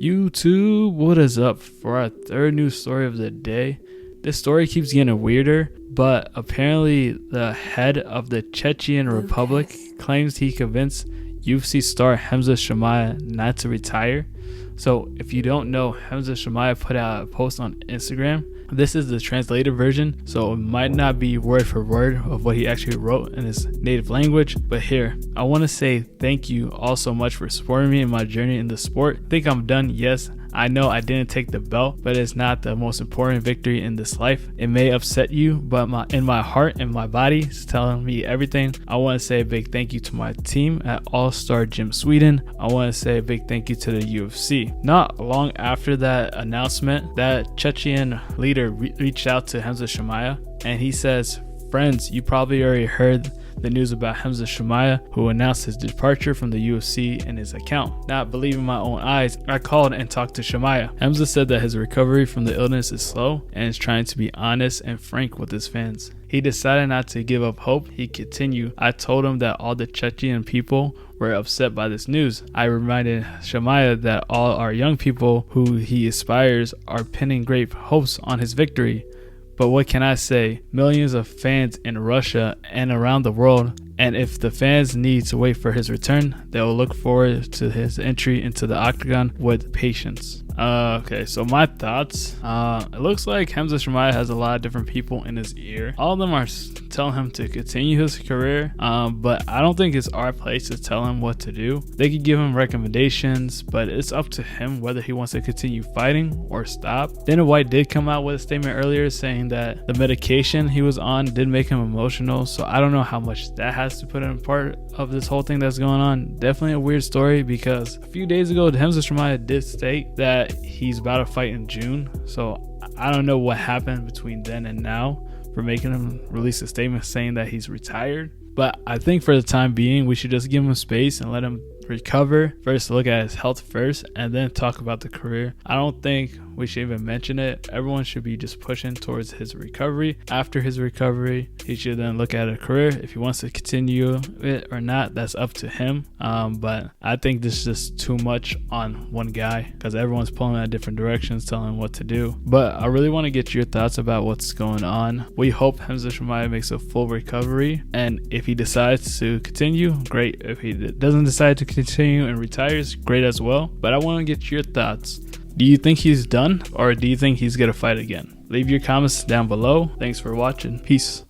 YouTube, what is up for our third news story of the day? This story keeps getting weirder, but apparently the head of the Chechen Republic claims he convinced UFC star Khamzat Chimaev not to retire. So if you don't know, Khamzat Chimaev put out a post on Instagram. This is the translated version, so it might not be word for word of what he actually wrote in his native language, but here, I want to say thank you all so much for supporting me in my journey in the sport. Think I'm done? Yes. I know I didn't take the belt, but it's not the most important victory in this life. It may upset you, but in my heart and my body, it's telling me everything. I want to say a big thank you to my team at All Star Gym Sweden. I want to say a big thank you to the UFC. Not long after that announcement, that Chechen leader reached out to Khamzat Chimaev, and he says, "Friends, you probably already heard the news about Khamzat Chimaev, who announced his departure from the UFC in his account. Not believing my own eyes, I called and talked to Chimaev. Khamzat said that his recovery from the illness is slow and is trying to be honest and frank with his fans. He decided not to give up hope." He continued, "I told him that all the Chechen people were upset by this news. I reminded Chimaev that all our young people who he aspires are pinning great hopes on his victory. But what can I say? Millions of fans in Russia and around the world, and if the fans need to wait for his return, they will look forward to his entry into the octagon with patience." Okay, so my thoughts. It looks like Khamzat Chimaev has a lot of different people in his ear. All of them are telling him to continue his career, but I don't think it's our place to tell him what to do. They could give him recommendations, but it's up to him whether he wants to continue fighting or stop. Dana White did come out with a statement earlier saying that the medication he was on did make him emotional, so I don't know how much that has to put in part of this whole thing that's going on. Definitely a weird story, because a few days ago, Khamzat Chimaev did state that he's about to fight in June, so I don't know what happened between then and now for making him release a statement saying that he's retired. But I think for the time being, we should just give him space and let him recover. First, look at his health first, and then talk about the career. I don't think we should even mention it. Everyone should be just pushing towards his recovery. After his recovery, he should then look at a career. If he wants to continue it or not, that's up to him. But I think this is just too much on one guy, because everyone's pulling in different directions, telling him what to do. But I really want to get your thoughts about what's going on. We hope Khamzat Chimaev makes a full recovery, and if he decides to continue, great. If he doesn't decide to continue and retires, great as well. But I want to get your thoughts. Do you think he's done, or do you think he's gonna fight again? Leave your comments down below. Thanks for watching. Peace.